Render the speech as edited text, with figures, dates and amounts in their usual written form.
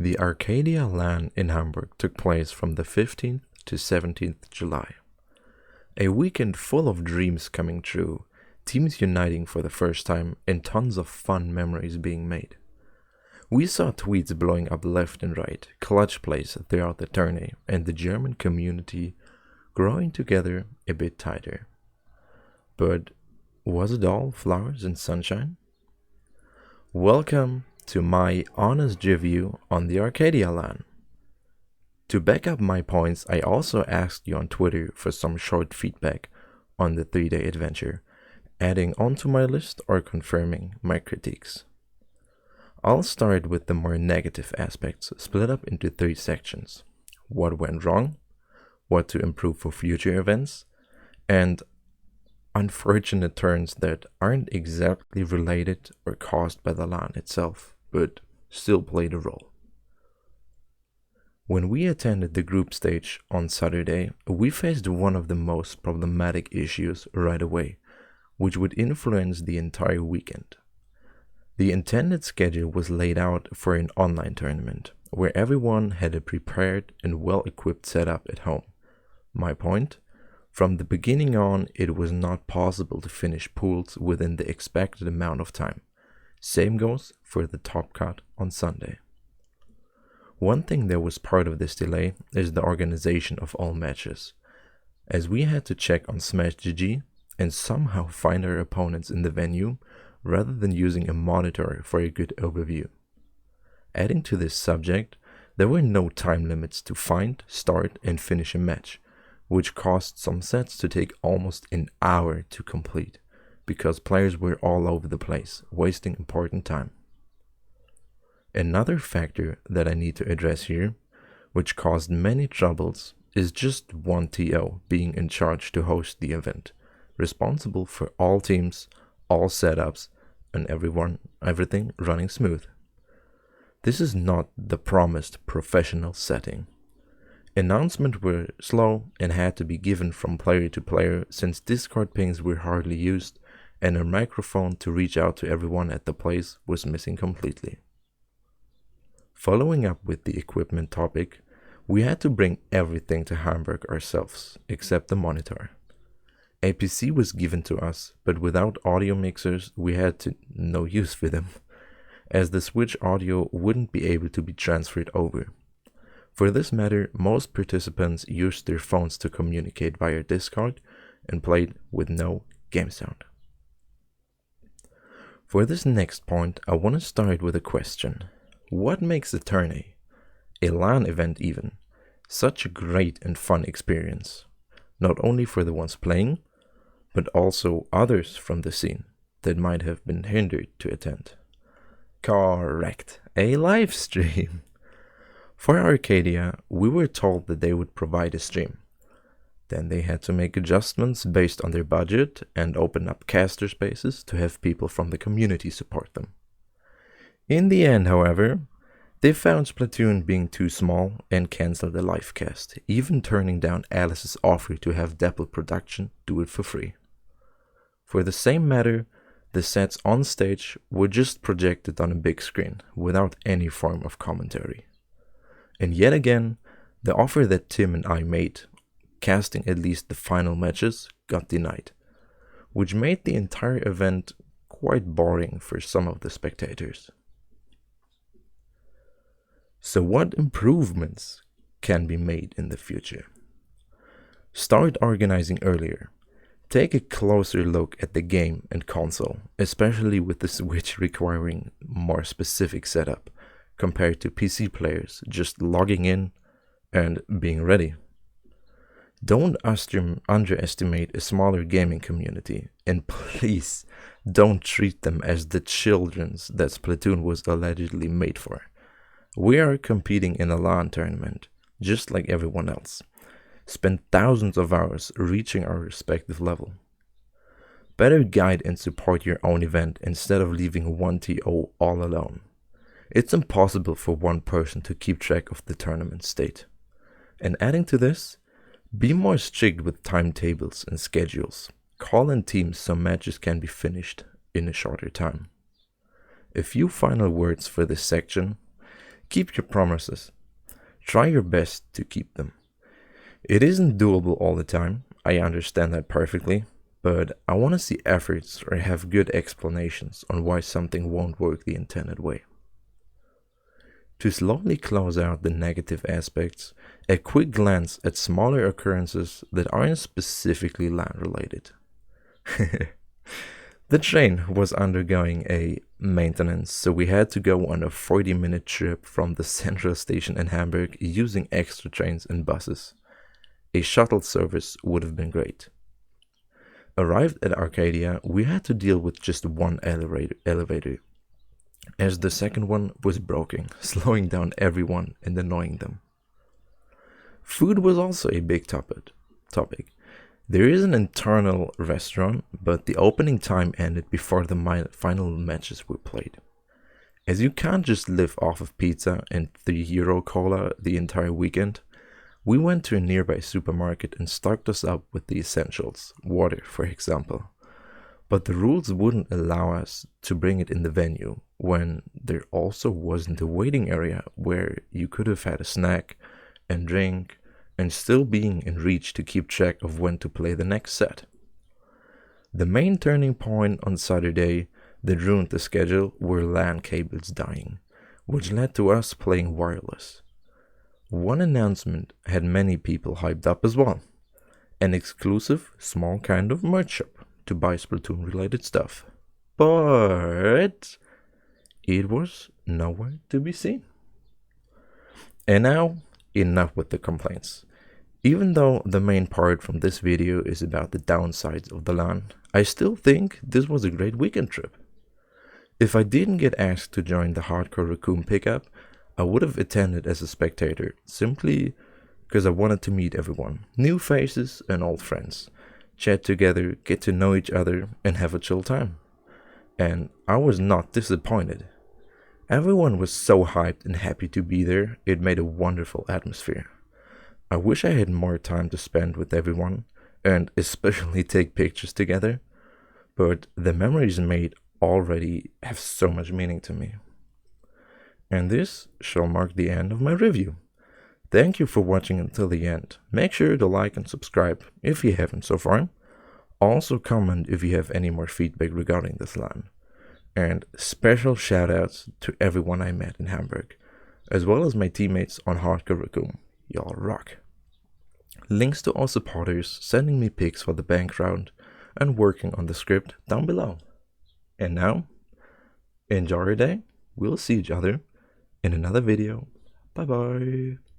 The Arcadia LAN in Hamburg took place from the 15th to 17th July. A weekend full of dreams coming true, teams uniting for the first time, and tons of fun memories being made. We saw tweets blowing up left and right, clutch plays throughout the tourney, and the German community growing together a bit tighter. But was it all flowers and sunshine? Welcome to my honest review on the Arcadia LAN. To back up my points, I also asked you on Twitter for some short feedback on the 3-day adventure, adding onto my list or confirming my critiques. I'll start with the more negative aspects, split up into 3 sections: what went wrong, what to improve for future events, and unfortunate turns that aren't exactly related or caused by the LAN itself, but still played a role. When we attended the group stage on Saturday, we faced one of the most problematic issues right away, which would influence the entire weekend. The intended schedule was laid out for an online tournament, where everyone had a prepared and well-equipped setup at home. My point? From the beginning on, it was not possible to finish pools within the expected amount of time. Same goes for the top cut on Sunday. One thing that was part of this delay is the organization of all matches, as we had to check on SmashGG and somehow find our opponents in the venue rather than using a monitor for a good overview. Adding to this subject, there were no time limits to find, start, and finish a match, which caused some sets to take almost an hour to complete, because players were all over the place, wasting important time. Another factor that I need to address here, which caused many troubles, is just one TO being in charge to host the event, responsible for all teams, all setups, and everything running smooth. This is not the promised professional setting. Announcements were slow and had to be given from player to player since Discord pings were hardly used and a microphone to reach out to everyone at the place was missing completely. Following up with the equipment topic, we had to bring everything to Hamburg ourselves, except the monitor. A PC was given to us, but without audio mixers we had no use for them, as the switch audio wouldn't be able to be transferred over. For this matter, most participants used their phones to communicate via Discord and played with no game sound. For this next point, I want to start with a question. What makes a tourney, a LAN event even, such a great and fun experience, not only for the ones playing, but also others from the scene that might have been hindered to attend? Correct, a live stream. For Arcadia, we were told that they would provide a stream. Then they had to make adjustments based on their budget and open up caster spaces to have people from the community support them. In the end, however, they found Splatoon being too small and cancelled the live cast, even turning down Alice's offer to have Dapple Production do it for free. For the same matter, the sets on stage were just projected on a big screen, without any form of commentary. And yet again, the offer that Tim and I made, casting at least the final matches, got denied, which made the entire event quite boring for some of the spectators. So what improvements can be made in the future? Start organizing earlier. Take a closer look at the game and console, especially with the Switch requiring more specific setup compared to PC players just logging in and being ready. Don't underestimate a smaller gaming community, and please don't treat them as the childrens that Splatoon was allegedly made for. We are competing in a LAN tournament, just like everyone else. Spend thousands of hours reaching our respective level. Better guide and support your own event instead of leaving one TO all alone. It's impossible for one person to keep track of the tournament state. And adding to this, be more strict with timetables and schedules. Call in teams so matches can be finished in a shorter time. A few final words for this section. Keep your promises. Try your best to keep them. It isn't doable all the time, I understand that perfectly, but I want to see efforts or have good explanations on why something won't work the intended way. To slowly close out the negative aspects, a quick glance at smaller occurrences that aren't specifically LAN related. The train was undergoing a maintenance, so we had to go on a 40-minute trip from the central station in Hamburg using extra trains and buses. A shuttle service would have been great. Arrived at Arcadia, we had to deal with just one elevator, as the second one was broken, slowing down everyone and annoying them. Food was also a big topic. There is an internal restaurant, but the opening time ended before the final matches were played. As you can't just live off of pizza and €3 cola the entire weekend, we went to a nearby supermarket and stocked us up with the essentials, water for example. But the rules wouldn't allow us to bring it in the venue, when there also wasn't a waiting area where you could have had a snack and drink and still being in reach to keep track of when to play the next set. The main turning point on Saturday that ruined the schedule were LAN cables dying, which led to us playing wireless. One announcement had many people hyped up as well: an exclusive small kind of merch shop to buy Splatoon related stuff. But it was nowhere to be seen. And now, enough with the complaints. Even though the main part from this video is about the downsides of the LAN, I still think this was a great weekend trip. If I didn't get asked to join the hardcore Rakoome pickup, I would have attended as a spectator, simply because I wanted to meet everyone, new faces and old friends, chat together, get to know each other and have a chill time. And I was not disappointed. Everyone was so hyped and happy to be there, it made a wonderful atmosphere. I wish I had more time to spend with everyone, and especially take pictures together, but the memories made already have so much meaning to me. And this shall mark the end of my review. Thank you for watching until the end. Make sure to like and subscribe if you haven't so far. Also comment if you have any more feedback regarding this LAN. And special shoutouts to everyone I met in Hamburg, as well as my teammates on Hardcore Rakoome. Y'all rock. Links to all supporters sending me pics for the bank round and working on the script down below. And now, enjoy your day. We'll see each other in another video. Bye bye.